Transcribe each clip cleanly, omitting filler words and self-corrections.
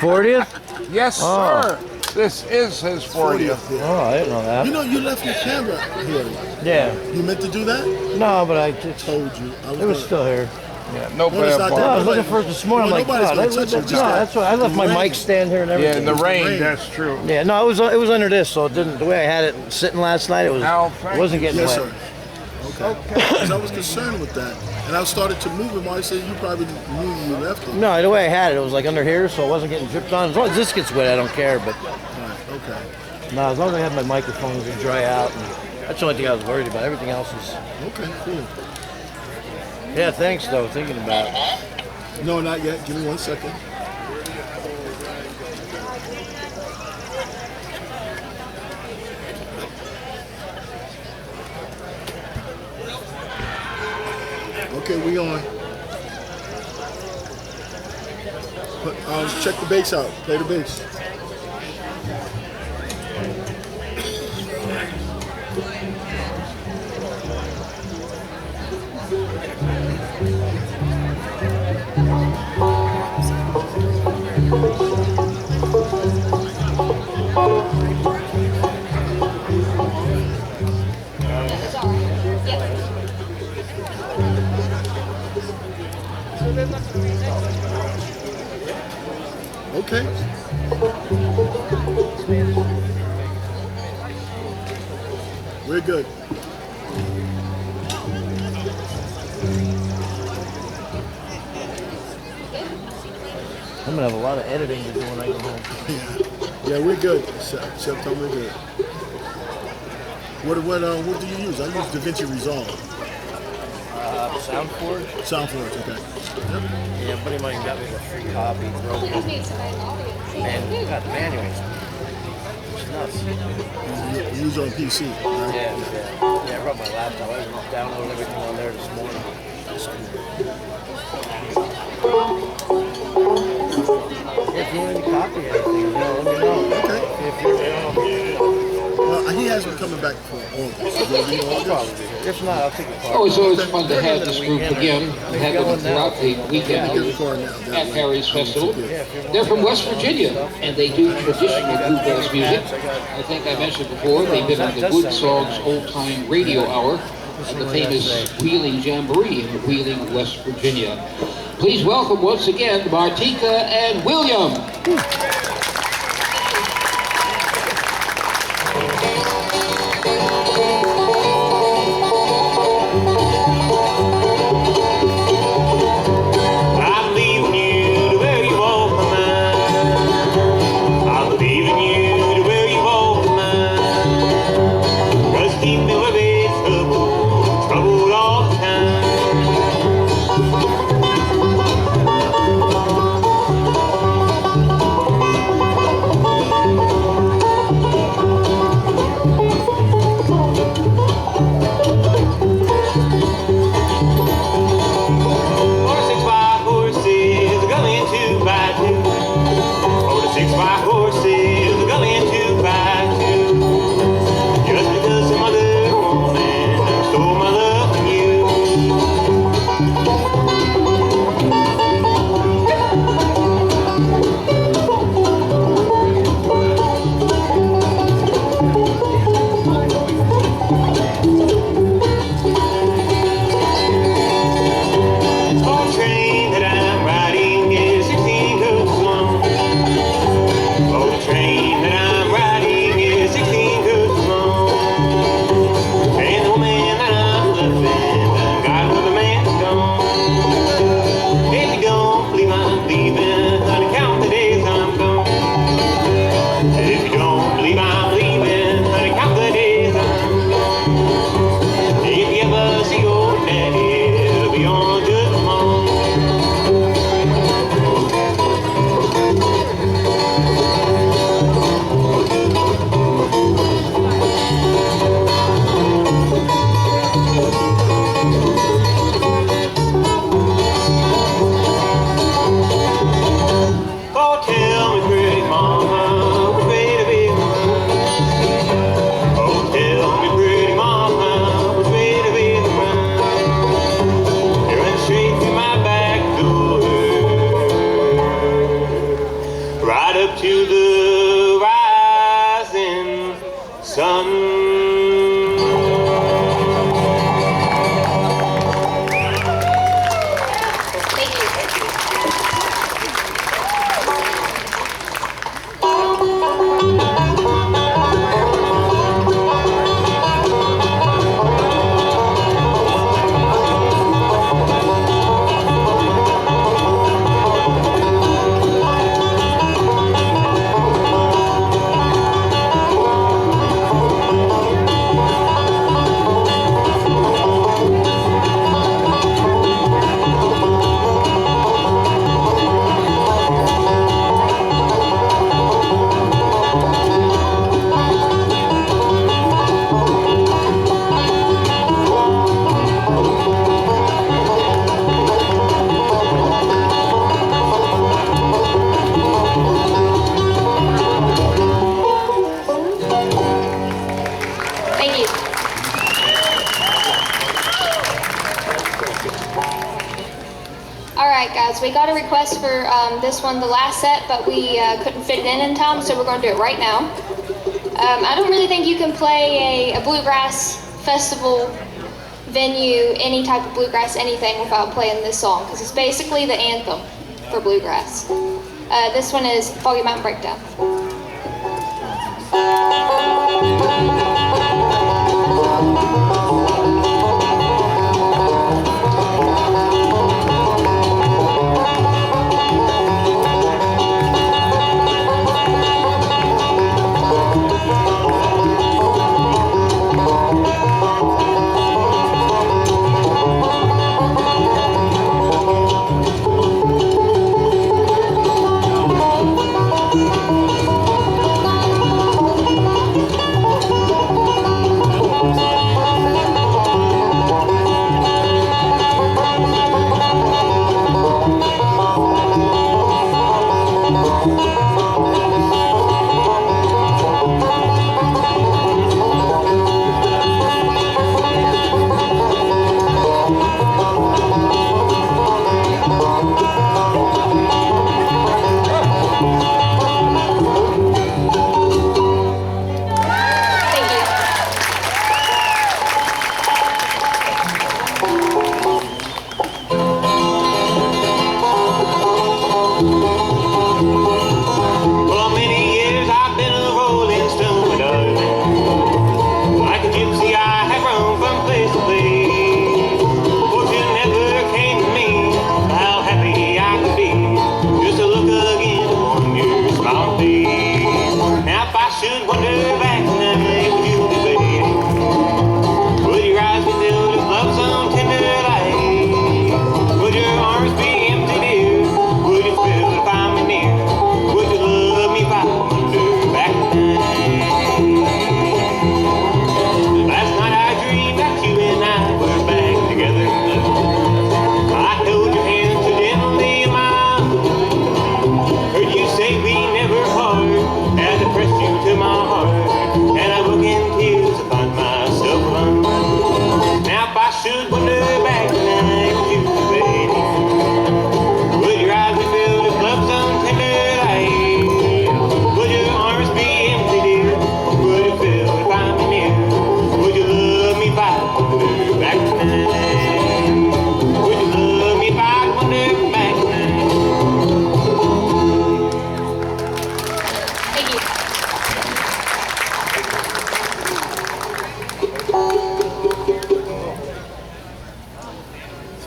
40th? Yes, sir. This is his 40th. Oh, I didn't know that. You know, you left your camera here. Yeah. You meant to do that? No, but I just told you. It was still here. Yeah, no Well, it's bad not No, part. I was looking for it this morning. I'm like, nobody's God, gonna touch it, just that's why I left my mic stand here and Yeah, everything. in the rain, rain. that's true. Yeah, no, it was under this, so it didn't. The way I had it sitting last night, it wasn't getting Yes, wet. sir. Okay. Because I was concerned with that. And I started to move it. I said you probably knew you left it. No, the way I had it, it was like under here, so it wasn't getting dripped on. As long as this gets wet, I don't care. But Right, okay. no, as long as I have my microphones and dry out, and that's the only thing I was worried about. Everything else is. Okay, cool. Yeah, thanks though. Thinking about it. No, not yet. Give me 1 second. Okay, we on. Check the bass out. Play the bass. Okay. We're good. I'm gonna have a lot of editing to do when I go home. Yeah, we're good. Except we're good. What do you use? I use DaVinci Resolve. Soundforge? Soundforge, okay. Yep. Yeah, buddy of mine got me a free copy, broke it. And got the manual. It's nuts. You use it on PC, right? Yeah, I brought my laptop. I downloaded everything on there this morning. If you need to copy anything, let me know. Okay. If you're, I don't know if Well, he has been coming back for August. Will he be August? if not, I'll take a call. Oh, it's always fun to have this group again. We had them throughout the weekend Get the car now. at Harry's Festival. They're from West Virginia, and they do traditional bluegrass music. I think I mentioned before, they've been on the Good Songs Old Time Radio Hour at the famous Wheeling Jamboree in Wheeling, West Virginia. Please welcome once again Marteka and William. right up to the rising sun. We got a request for this one, the last set, but we couldn't fit it in time, so we're going to do it right now. I don't really think you can play a bluegrass festival venue, any type of bluegrass, anything, without playing this song, because it's basically the anthem for bluegrass. This one is Foggy Mountain Breakdown.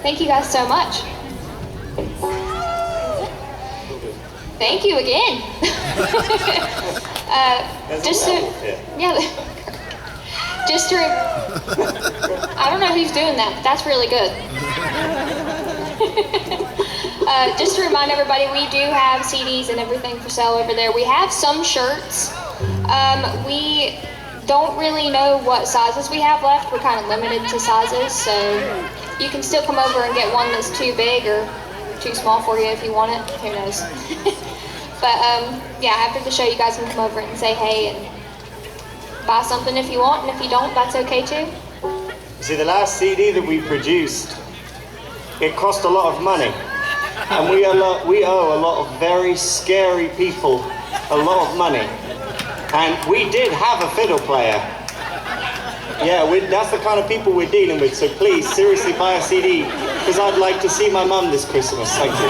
Thank you guys so much. Thank you again. Just to I don't know who's doing that, but that's really good. Just to remind everybody, we do have CDs and everything for sale over there. We have some shirts. We don't really know what sizes we have left. We're kind of limited to sizes, so you can still come over and get one that's too big or too small for you if you want it. Who knows? But yeah, after the show, you guys can come over and say hey and buy something if you want, and if you don't, that's okay too. See, the last CD that we produced, it cost a lot of money. And we owe a lot of very scary people a lot of money. And we did have a fiddle player. Yeah, that's the kind of people we're dealing with, so please, seriously buy a CD, because I'd like to see my mum this Christmas. Thank you.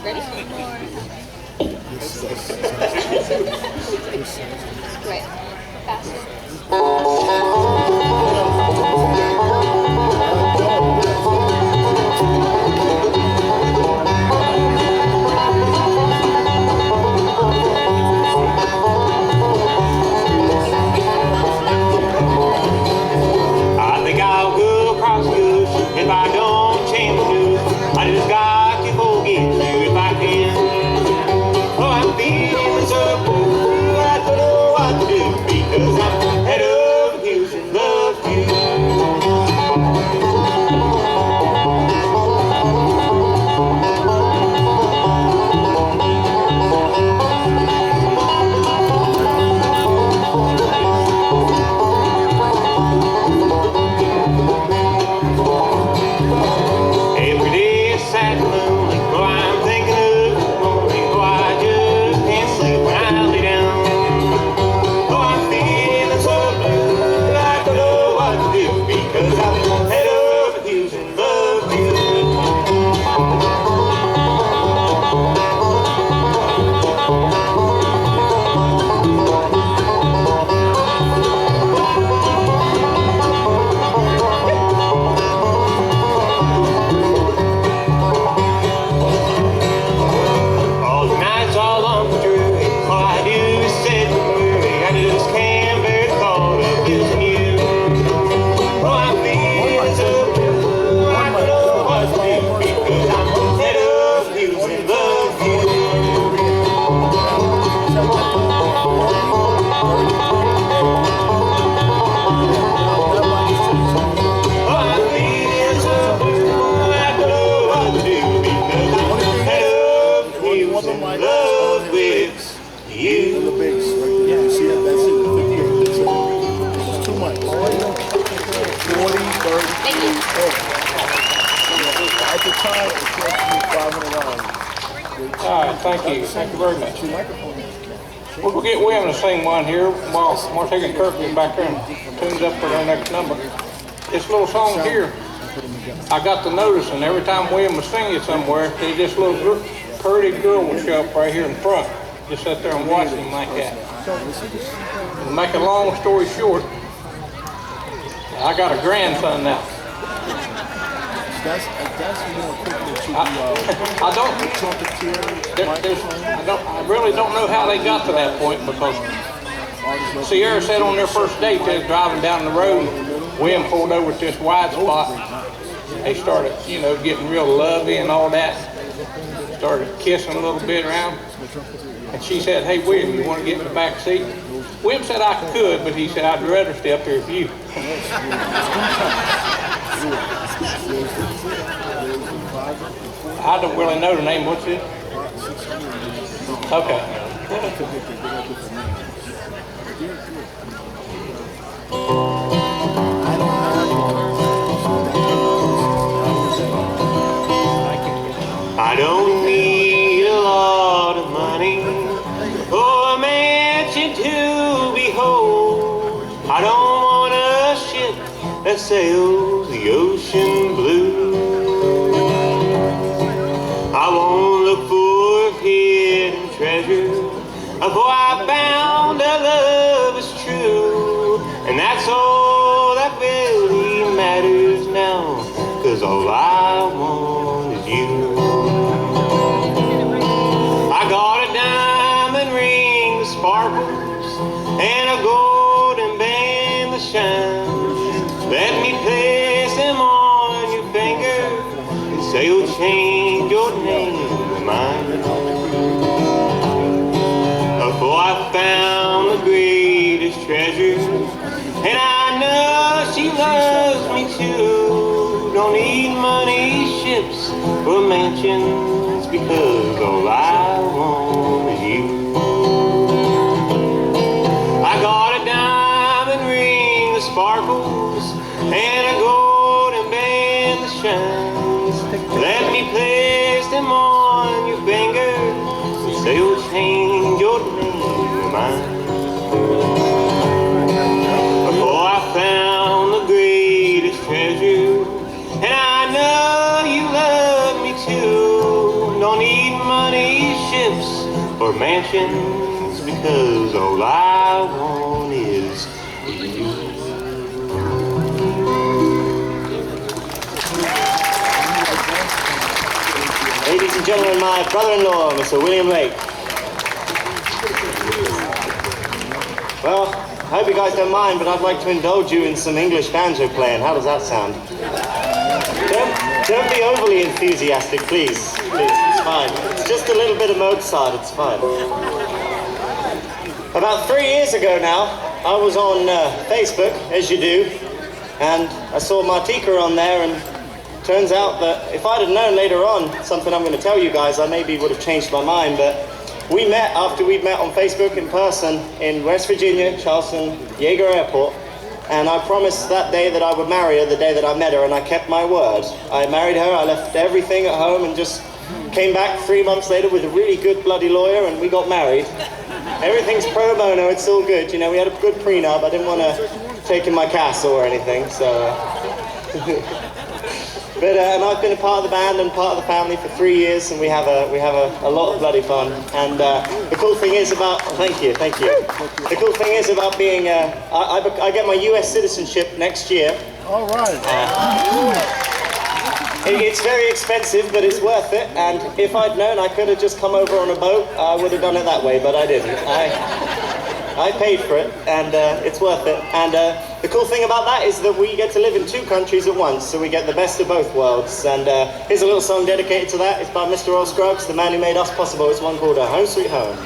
Ready? Wait, faster. If I don't change the news, I just got to forget you if I can. Oh, I'm feeling so blue, I don't know what to do, because I'm head over heels in love with you. Thank you. Thank you very much. We're going to get William to sing one here while Marteka and Kirk get back there and tunes up for their next number. This little song here, I got the notice, and every time William was singing somewhere, this little pretty girl would show up right here in front. Just sit there and watch him like that. To make a long story short, I got a grandson now. That's more quickly to I really don't know how they got to that point, because Sierra said on their first date they was driving down the road, William pulled over at this wide spot. They started, getting real lovey and all that. Started kissing a little bit around. And she said, "Hey William, you want to get in the back seat?" William said I could, but he said I'd rather stay up there with you. I don't really know the name. What's it? Okay. I don't need a lot of money or a mansion to behold. I don't want a ship that sails the ocean blue. I won't look for hidden treasure, for I found that love is true. And that's all that really matters now, 'cause all I want is you. I got a diamond ring that sparkles and a golden band that shines. Let me place them on your finger and say you'll change your name to mine. For I found the greatest treasure, and I know she loves me too. Don't need money, ships, or mansions, because all I want is you. I got a diamond ring that sparkles and a golden band ships or mansions, because all I want is you. Ladies and gentlemen, my brother-in-law, Mr. William Lake. Well, I hope you guys don't mind, but I'd like to indulge you in some English banjo playing. How does that sound? Don't be overly enthusiastic, please. Please, it's fine. It's just a little bit of Mozart, it's fine. About 3 years ago now, I was on Facebook, as you do, and I saw Marteka on there, and turns out that if I'd have known later on something I'm going to tell you guys, I maybe would have changed my mind, but we met after we'd met on Facebook in person in West Virginia, Charleston, Yeager Airport, and I promised that day that I would marry her the day that I met her, and I kept my word. I married her, I left everything at home and just came back 3 months later with a really good bloody lawyer, and we got married. Everything's pro bono, it's all good. You know, we had a good prenup. I didn't want to take in my castle or anything, so... But and I've been a part of the band and part of the family for 3 years, and we have a lot of bloody fun. And the cool thing is about thank you. The cool thing is about being I get my U.S. citizenship next year. All right. It's very expensive, but it's worth it. And if I'd known I could have just come over on a boat, I would have done it that way, but I didn't. I paid for it, and it's worth it. And the cool thing about that is that we get to live in 2 countries at once, so we get the best of both worlds. And here's a little song dedicated to that. It's by Mr. Earl Scruggs, the man who made us possible. It's one called Home Sweet Home.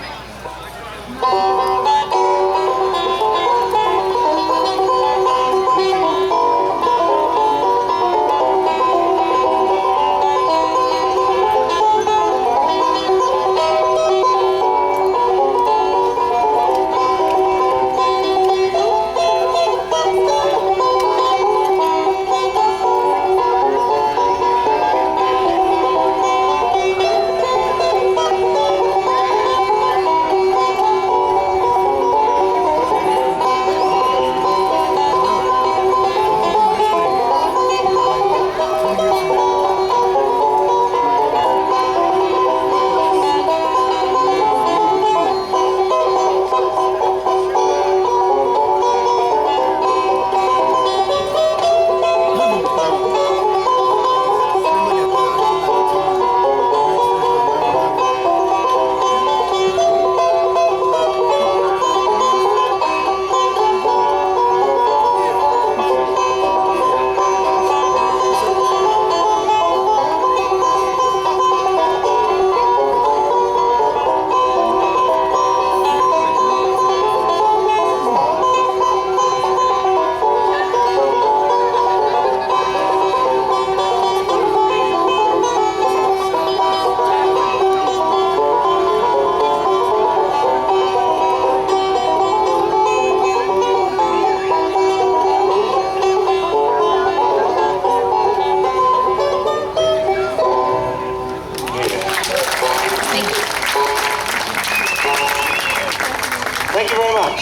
Thank you very much.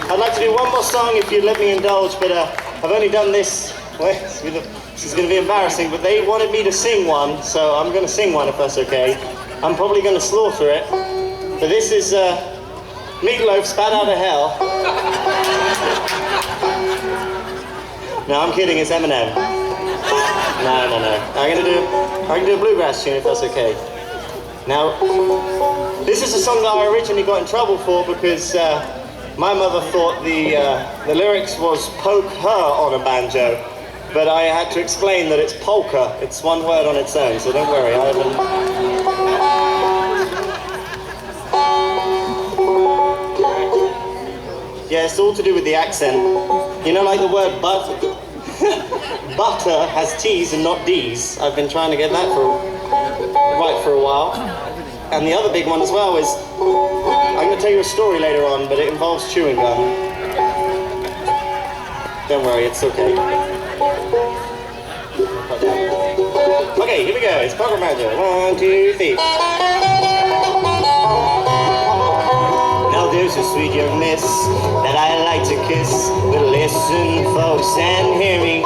I'd like to do one more song if you'd let me indulge, but I've only done this, well, this is going to be embarrassing, but they wanted me to sing one, so I'm going to sing one if that's okay. I'm probably going to slaughter it, but this is Meatloaf, Spat Out of Hell. No, I'm kidding, it's Eminem. No. I can do a bluegrass tune if that's okay. Now, this is a song that I originally got in trouble for because my mother thought the lyrics was poke her on a banjo, but I had to explain that it's polka. It's one word on its own, so don't worry. I haven't... Yeah, it's all to do with the accent. You know, like the word butter. Butter has T's and not D's. I've been trying to get that right for a while. And the other big one as well is, I'm going to tell you a story later on, but it involves chewing gum. Don't worry, it's okay. Okay, here we go. It's Polka Magic. 1, 2, 3. Now there's a sweet young miss that I like to kiss. But listen, folks, and hear me.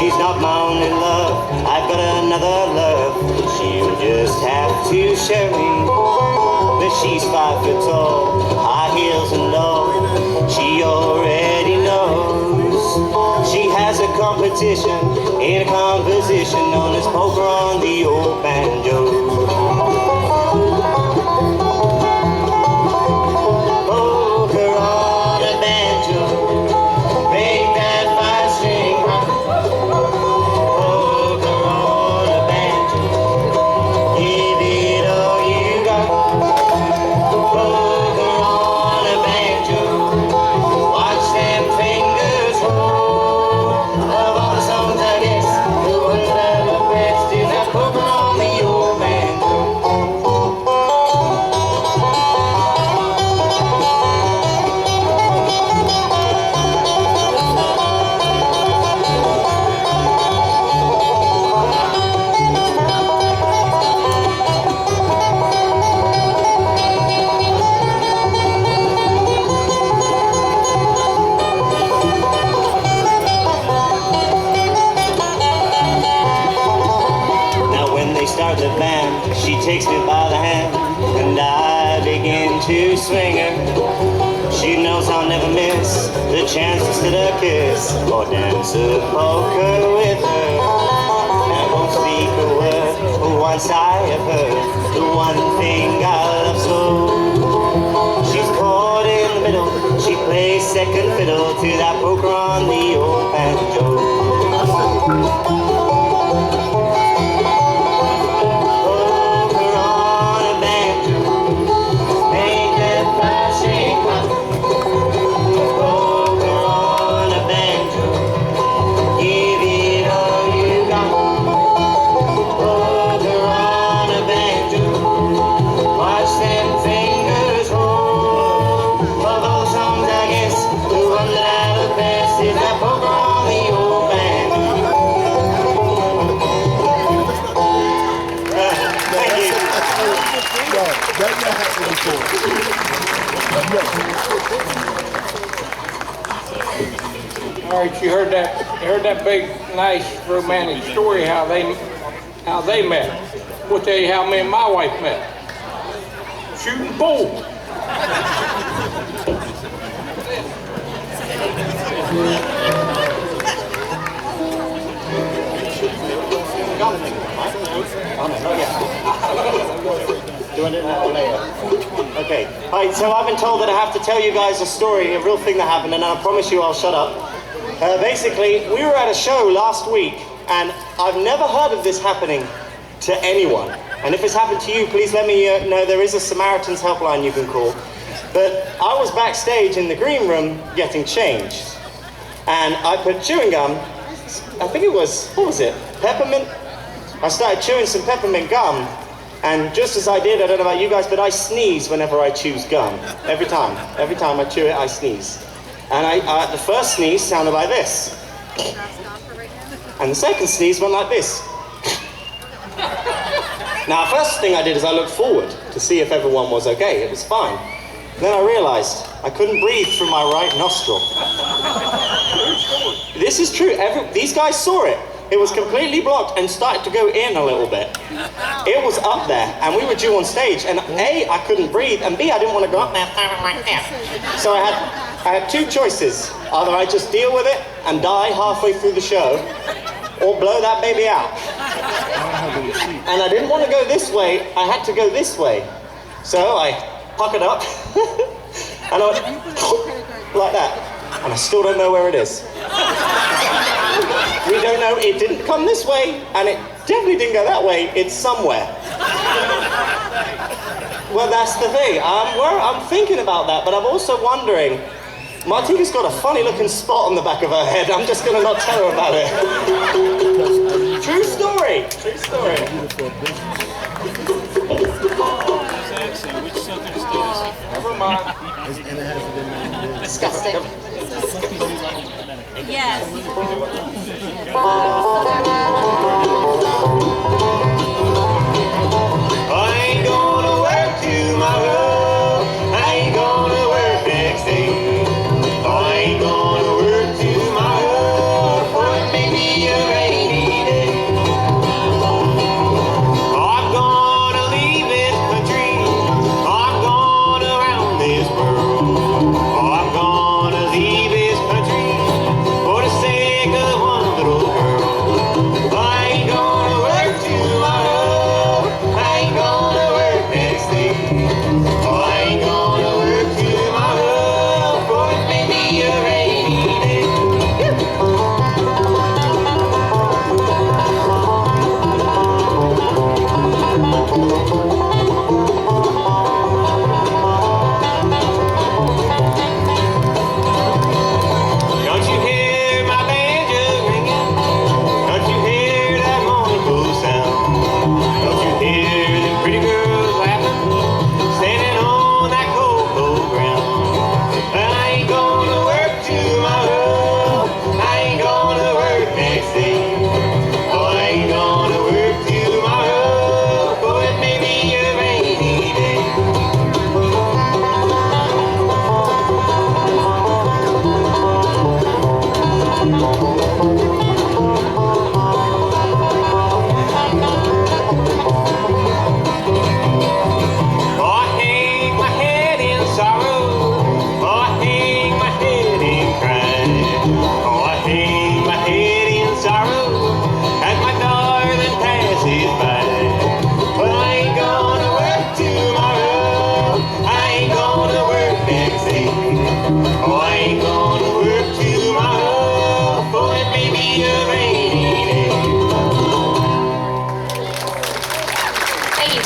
She's not my only love. I've got another love. She'll just have to share me. feet tall, high heels and all, she already knows. She has a competition in a composition known as Poker on the Old Banjo. Poker on a banjo, make that 5-string rock. Poker on a banjo, give it all you got. Poker on a banjo, watch them fingers roll. Of all the songs, I guess the one that I love best is that poker on the old banjo. Now when they start the band, she takes me by the hand, and I begin to swing her. She knows I'll never miss the chance to sit a kiss or dance a polka with her. I won't speak a word, but once I have heard the one thing I love so. She's caught in the middle, she plays second fiddle to that poker on the old banjo. Poker on a banjo, make that 5-string rock. Poker on a banjo, give it all you got. Poker on a banjo, watch them fingers roll. Of all the songs, I guess the one that I love best is that poker on the old banjo. Thank you. No, that never happened before. All right, you heard that big, nice, romantic story how they met. We'll tell you how me and my wife met. Shooting pool. Doing it now or later? Okay. Alright, so I've been told that I have to tell you guys a story, a real thing that happened, and I promise you I'll shut up. Basically, we were at a show last week, and I've never heard of this happening to anyone. And if it's happened to you, please let me know. There is a Samaritan's helpline you can call. But I was backstage in the green room getting changed, and I put chewing gum, I think it was, what was it? Peppermint? I started chewing some peppermint gum, and just as I did, I don't know about you guys, but I sneeze whenever I chew gum. Every time I chew it, I sneeze. And the first sneeze sounded like this. And the second sneeze went like this. Now, first thing I did is I looked forward to see if everyone was okay. It was fine. Then I realized I couldn't breathe through my right nostril. This is true. These guys saw it. It was completely blocked and started to go in a little bit. It was up there, and we were due on stage, and A, I couldn't breathe, and B, I didn't want to go up there like that. So I had two choices. Either I just deal with it and die halfway through the show, or blow that baby out. And I didn't want to go this way, I had to go this way. So I puckered up, and I went like that. And I still don't know where it is. We don't know, it didn't come this way, and it definitely didn't go that way, it's somewhere. Well, that's the thing, I'm thinking about that, but I'm also wondering, Marteka's got a funny looking spot on the back of her head, I'm just gonna not tell her about it. True story, true story. Never mind. Disgusting. Yes. I ain't gonna work tomorrow, I ain't gonna work next day. I ain't gonna work tomorrow, for it may be a rainy day. I'm gonna leave this country, I'm gonna pretty girls laughing, standing on that cocoa ground. And I ain't gonna work tomorrow, I ain't gonna work next day. Oh, I ain't gonna work tomorrow, for it may be a rainy day. Oh, I ain't gonna work tomorrow, for it may be a rainy day. Thank you.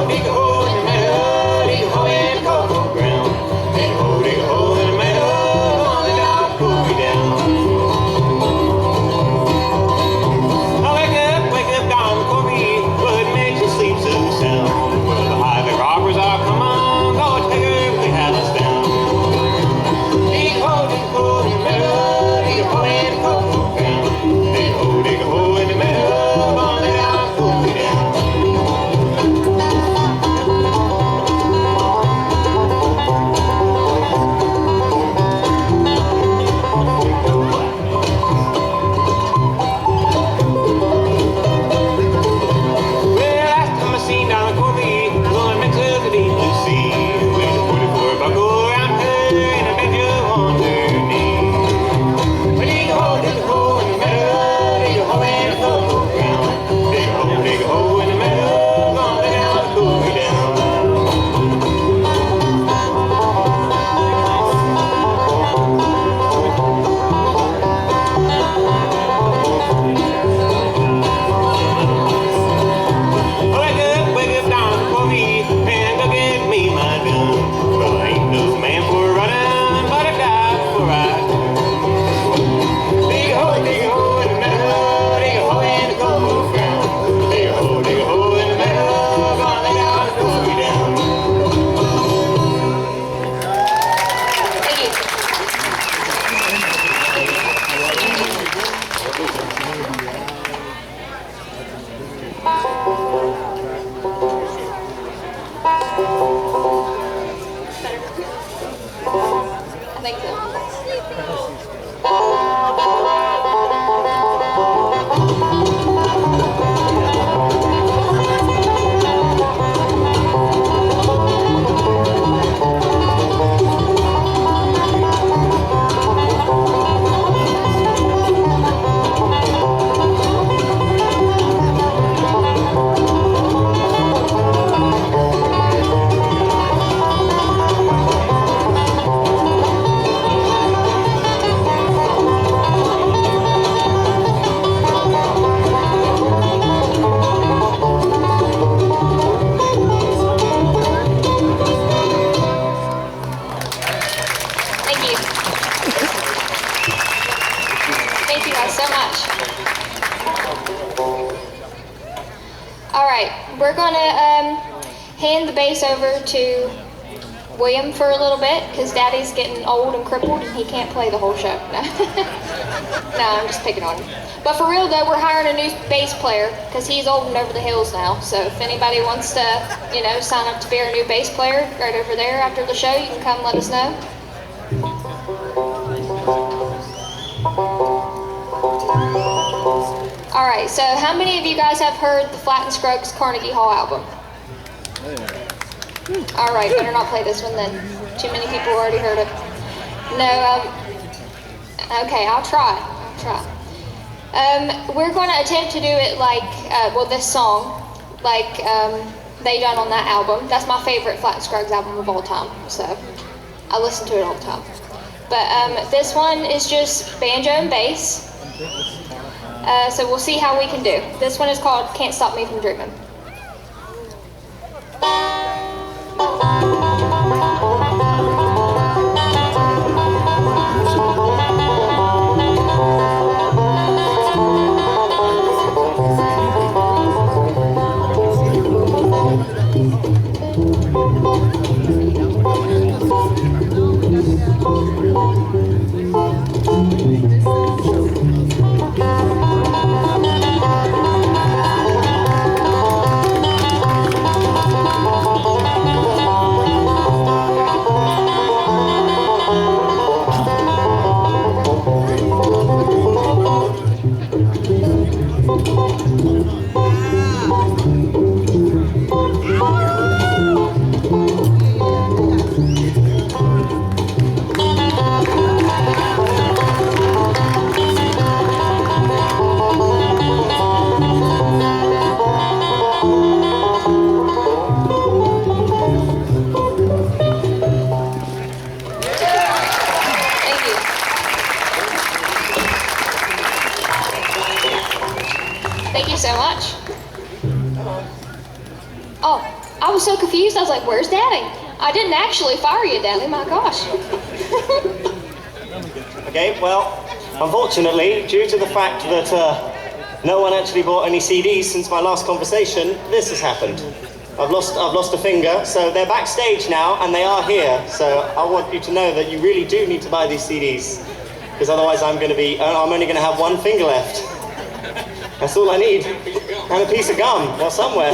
Dig a hole in the meadow, dig a hole in the cocoa ground. Dig a hole in the meadow, gonna let out, pull me down. I wake up, down the corby, what makes you sleep so sound? Well, the highway robbers are come on, go take her, they have us down. Dig a hole in the meadow, dig a hole in the cocoa ground. Dig a hole in the meadow, gonna let out, pull me down. Well, last time I seen down the Corby, going into the deep blue sea. With a 44 buckle around her and a banjo on her knee. Well, dig a hole in the meadow, dig a hole in the cocoa ground. Dig a hole in the meadow, gonna let out, cool me down. Wake up down for me, and go get me my gun. Well, I ain't no man for running, but I die before I do. Dig a hole in the meadow, dig a hole in the cocoa ground. Dig a hole in the meadow, gonna lay down and pull me down. Thank you. I think Thank you guys so much. All right, we're gonna hand the bass over to William for a little bit because Daddy's getting old and crippled and he can't play the whole show. No, no, I'm just picking on him. But for real though, we're hiring a new bass player because he's old and over the hills now. So if anybody wants to, sign up to be our new bass player right over there after the show, you can come let us know. All right, so how many of you guys have heard the Flat and Scruggs Carnegie Hall album? All right, better not play this one then. Too many people already heard it. No, okay, I'll try. We're going to attempt to do it like, this song, like they done on that album. That's my favorite Flat and Scruggs album of all time, so I listen to it all the time. But this one is just banjo and bass. So we'll see how we can do. This one is called Can't Stop Me From Dreaming. I was so confused. I was like, where's Daddy? I didn't actually fire you, Daddy. My gosh. Okay, well, unfortunately, due to the fact that no one actually bought any CDs since my last conversation, this has happened. I've lost a finger, so they're backstage now, and they are here. So I want you to know that you really do need to buy these CDs, because otherwise I'm only going to have one finger left. That's all I need, and a piece of gum, or somewhere.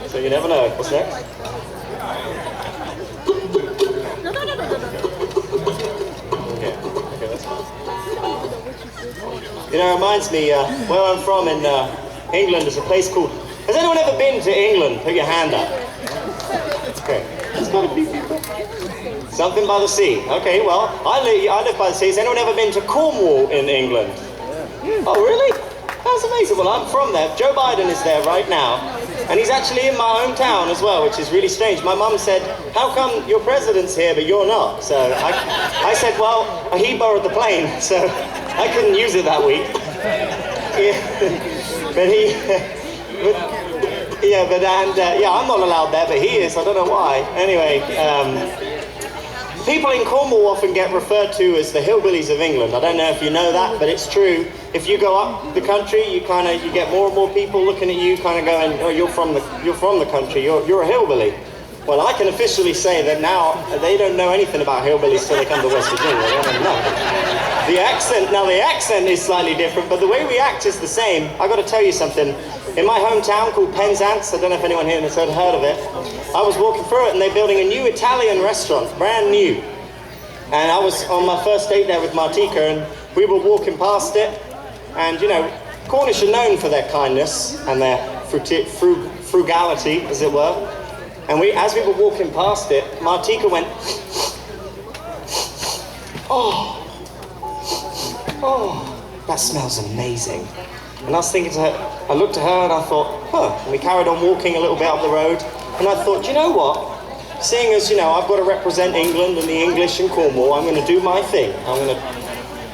So you never know. What's next? Okay, that's fine. You know, it reminds me, where I'm from in England, there's a place called... Has anyone ever been to England? Put your hand up. Okay. There's got to be people. Something by the sea. Okay, well, I live by the sea. Has anyone ever been to Cornwall in England? Oh, really? That's amazing. Well, I'm from there. Joe Biden is there right now. And he's actually in my hometown as well, which is really strange. My mum said, how come your president's here but you're not? So I said, well, he borrowed the plane, so I couldn't use it that week. Yeah. But he... I'm not allowed there, but he is. I don't know why. Anyway, people in Cornwall often get referred to as the hillbillies of England. I don't know if you know that, but it's true. If you go up the country, you get more and more people looking at you, kind of going, "Oh, you're from the country. You're a hillbilly." Well, I can officially say that now they don't know anything about hillbillies till they come to West Virginia. They don't know. The accent is slightly different, but the way we act is the same. I got to tell you something. In my hometown called Penzance, I don't know if anyone here has heard of it, I was walking through it and they're building a new Italian restaurant, brand new. And I was on my first date there with Marteka and we were walking past it. And you know, Cornish are known for their kindness and their frugality, as it were. And as we were walking past it, Marteka went, oh, that smells amazing. And I was thinking to her, I looked at her and I thought, and we carried on walking a little bit up the road. And I thought, you know what? Seeing as, you know, I've got to represent England and the English in Cornwall, I'm going to do my thing. I'm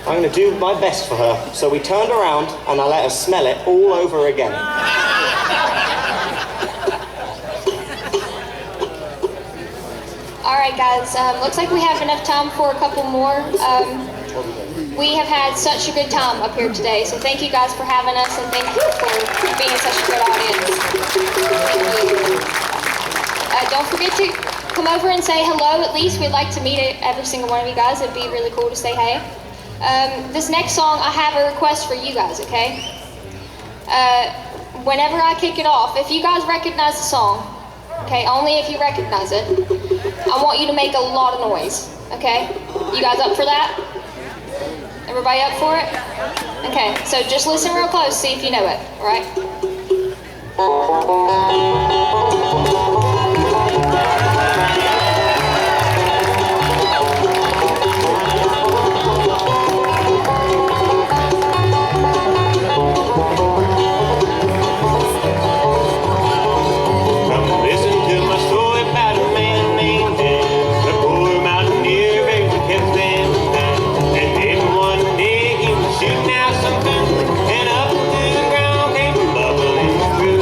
going to do my best for her. So we turned around and I let her smell it all over again. All right, guys. Looks like we have enough time for a couple more. We have had such a good time up here today, so thank you guys for having us, and thank you for being such a good audience. Don't forget to come over and say hello at least. We'd like to meet every single one of you guys. It'd be really cool to say hey. This next song, I have a request for you guys, okay? Whenever I kick it off, if you guys recognize the song, okay, only if you recognize it, I want you to make a lot of noise, okay? You guys up for that? Everybody up for it? Okay, so just listen real close, see if you know it, all right? Something, and up to the ground came bubbling through.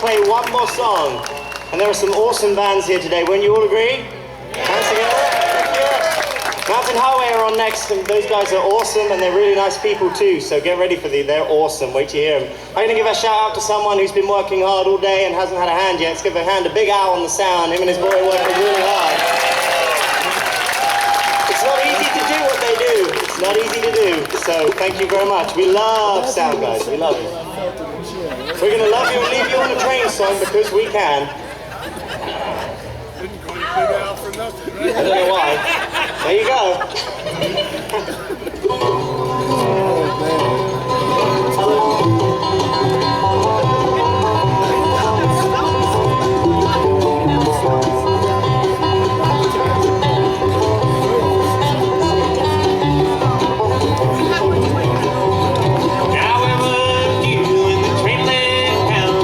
play one more song. And there are some awesome bands here today. Wouldn't you all agree? Hands together. Thank you. Mountain Highway are on next, and those guys are awesome, and they're really nice people too, so get ready for they're awesome. Wait to hear them. I'm going to give a shout out to someone who's been working hard all day and hasn't had a hand yet. Let's give a hand to Big Al on the sound. Him and his boy are working really hard. It's not easy to do what they do. It's not easy to do, so thank you very much. We love sound, guys. We love you. We're going to love you and leave you on a train song because we can. I don't know why. There you go. Now I loved you in the train left town,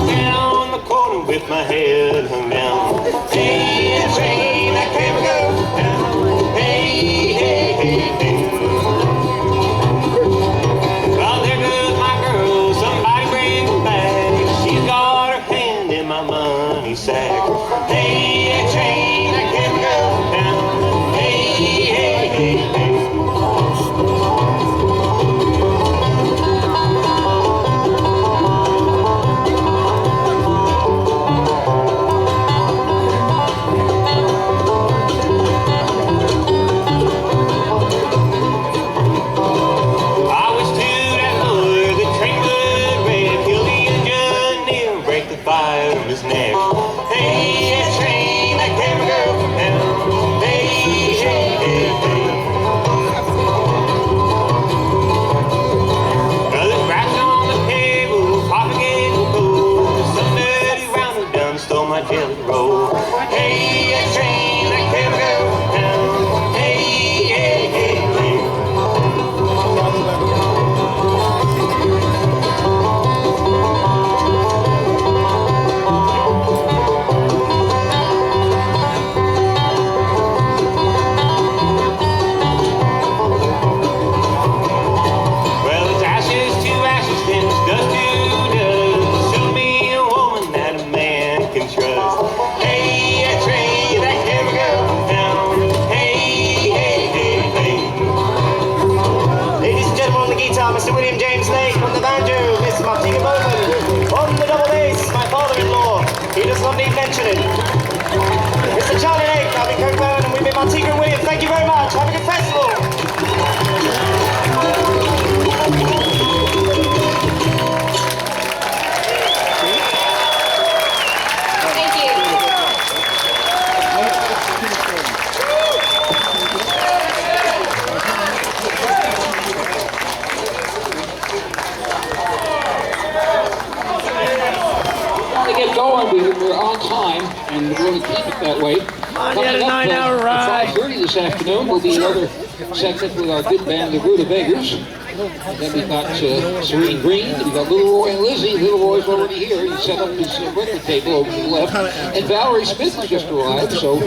down the corner with my head hung down. Hey, train, I can't go down. Hey, hey, hey, hey. Well, there goes my girl, somebody bring her back. She's got her hand in my money sack. Hey, train, I can't go down. Hey, hey, hey, hey. His neck. Hey, train, I can't go down. Hey, hey, hey, hey. Well, the rats on the table, Papa getting cold. Somebody round and done stole my jelly roll. Hey, train, I can't go down. Hey, hey, hey, hey. Mr. William James Lake on the banjo, Mr. Marteka on the double bass, my father-in-law, he does not need mentioning. Mr. Charlie Lake, I've been Kirk Bowen, and we've been Marteka and William. Thank you very much. Have a good festival. We're on time, and we're going to keep it that way. Coming up at 5:30 this afternoon will be another segment with our good band, the Rutabagas. Then we've got Serene Green, we've got Little Roy and Lizzie. Little Roy's already here. He set up his record table over to the left. And Valerie Smith has just arrived, so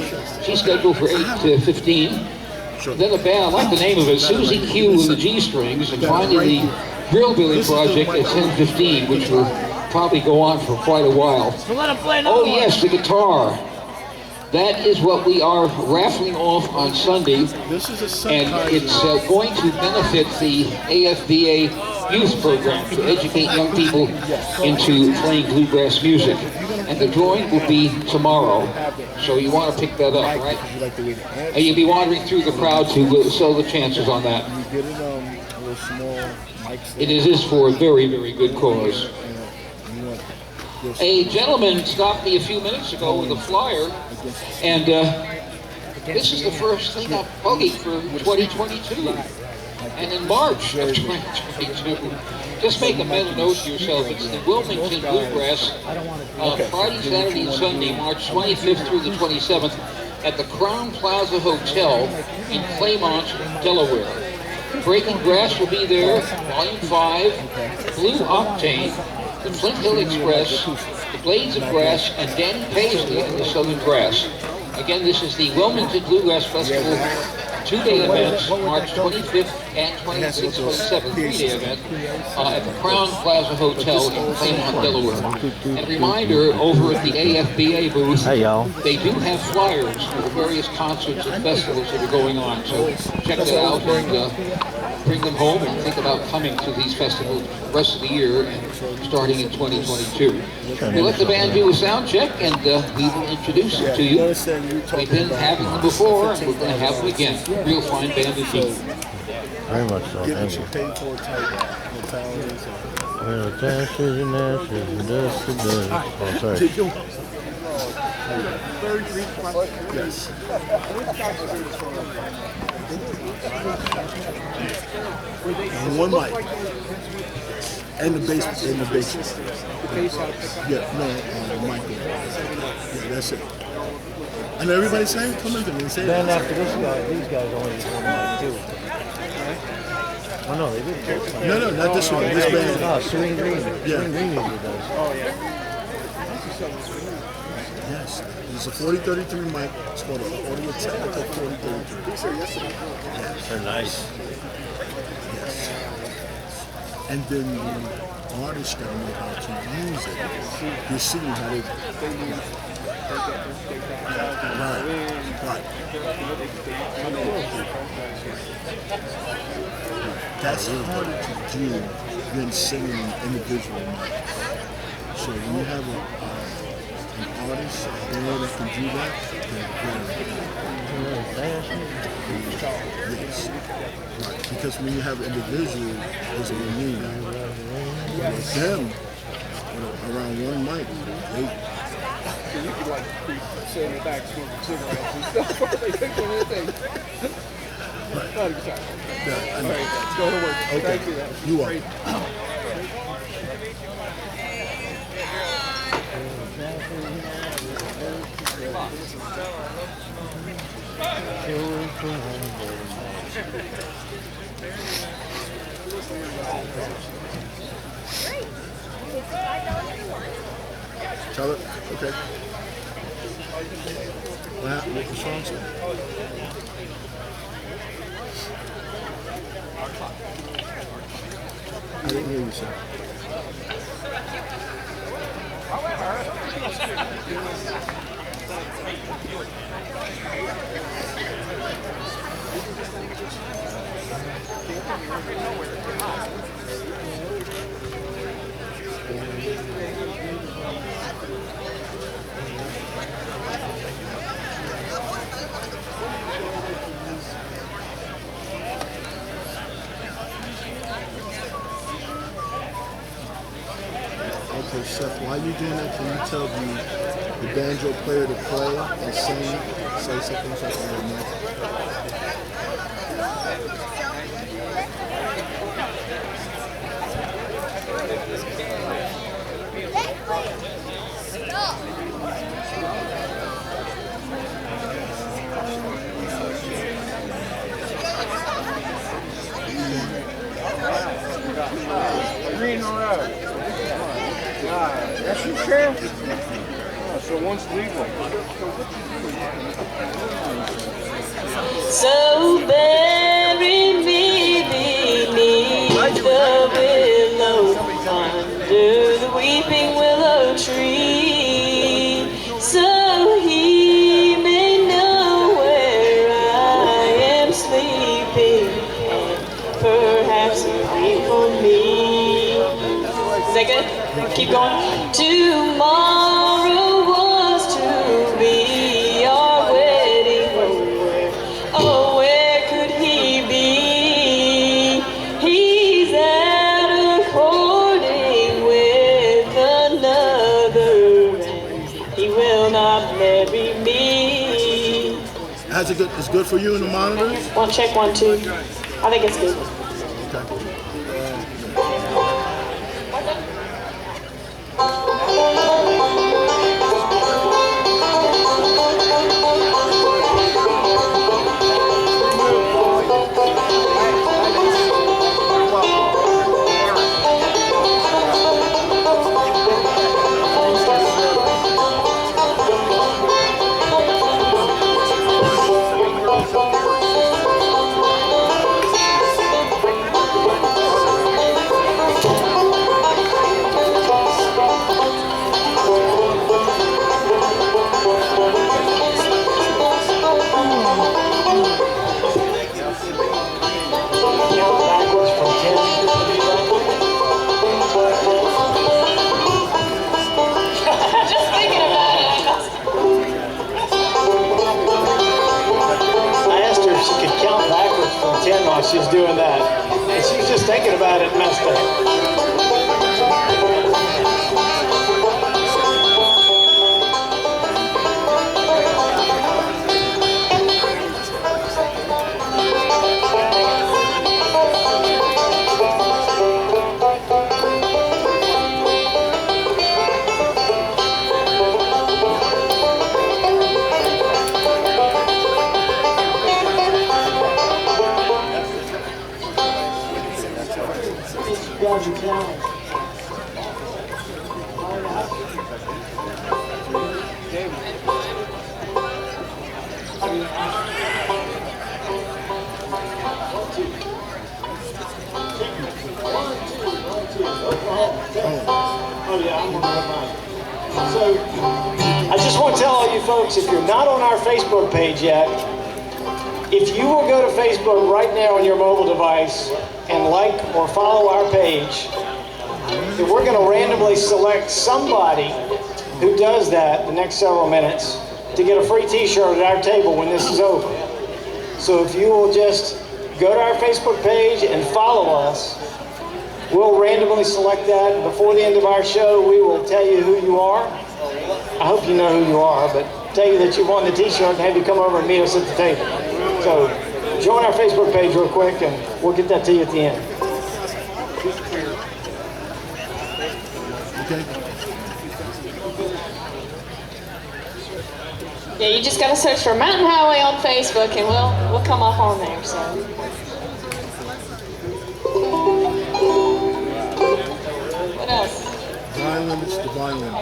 she's scheduled for 8:15. Then the band, I like the name of it, Susie Q and the G-Strings, and finally the Grill Billy Project at 10:15, which will probably go on for quite a while. Oh yes, the guitar. That is what we are raffling off on Sunday, and it's going to benefit the AFBA youth program to educate young people into playing bluegrass music. And the drawing will be tomorrow, so you want to pick that up, right? And you'll be wandering through the crowd to sell the chances on that. It is for a very, very good cause. A gentleman stopped me a few minutes ago with a flyer, and this is the first thing up Foggy for 2022. And in March of 2022, just make a mental note to yourself, it's the Wilmington Bluegrass, Friday, Saturday, and Sunday, March 25th through the 27th, at the Crown Plaza Hotel in Claymont, Delaware. Breaking Grass will be there, Volume 5, Blue Octane, the Flint Hill Express, the Blades of Grass, and Danny Paisley and the Southern Grass. Again, this is the Wilmington Bluegrass Festival two-day events, March 25th and 26th, 27th, three-day event at the Crown Plaza Hotel in Claremont, Delaware. And reminder, over at the AFBA booth, they do have flyers for the various concerts and festivals that are going on. So check that out and bring them home and think about coming to these festivals the rest of the year and starting in 2022. We'll let the band do a sound check and we will introduce them to you. We've been having them before and we're going to have them again. Real fine band indeed. Very much so. Get what Thank you you. paid for type mentalities. Well, dashes and ashes and dust to dust. Oh, sorry. Yes. One mic. And the bass. And the bass. Yeah, no, Michael. Yeah, that's it. And everybody saying, come in to me and say Then that. after this guy, these guys only use one mic too. Oh no, they didn't. No, not this one. This band. Oh, Serene Green. Yeah. Serene Green usually does. Yes. It's a 4033 mic. It's called an audio technical 4033. They're nice. Yes. And then the artist gotta know how to use it. You're seeing how they. Right. That's harder to do than singing individual mic. So when you have an artist that can do that, they're very yes. Right. Because when you have individual, there's a need. With them, around one mic, you could like be sitting in the back smoking cigarettes and stuff. They take one of the things. Yeah, I know. Let's go to work. Okay. Thank you. You are. Tell it. Okay. What the song say? I didn't hear you say. Okay, Seth, while you're doing that, can you tell the banjo player to play and sing, say something so I can remember? Green road. That's your sheriff? So one's legal. So bury me beneath the willow, under the weeping willow tree, so he may know where I am sleeping, and perhaps pray for me. Is that good? Keep going. Tomorrow was to be our wedding. Oh, where could he be? He's out a courting with another, and he will not marry me. How's it good? It's good for you in the monitors? One check, 1, 2. I think it's good. Okay. So, I just want to tell all you folks, if you're not on our Facebook page yet, if you will go to Facebook right now on your mobile device and like or follow our page, then we're going to randomly select somebody who does that the next several minutes to get a free t-shirt at our table when this is over. So if you will just go to our Facebook page and follow us, we'll randomly select that. Before the end of our show, we will tell you who you are. I hope you know who you are, but tell you that you won the t-shirt and have you come over and meet us at the table. So join our Facebook page real quick and we'll get that to you at the end. Okay. Yeah, you just gotta search for Mountain Highway on Facebook and we'll come up on there, so. What else? Violin, it's the violin.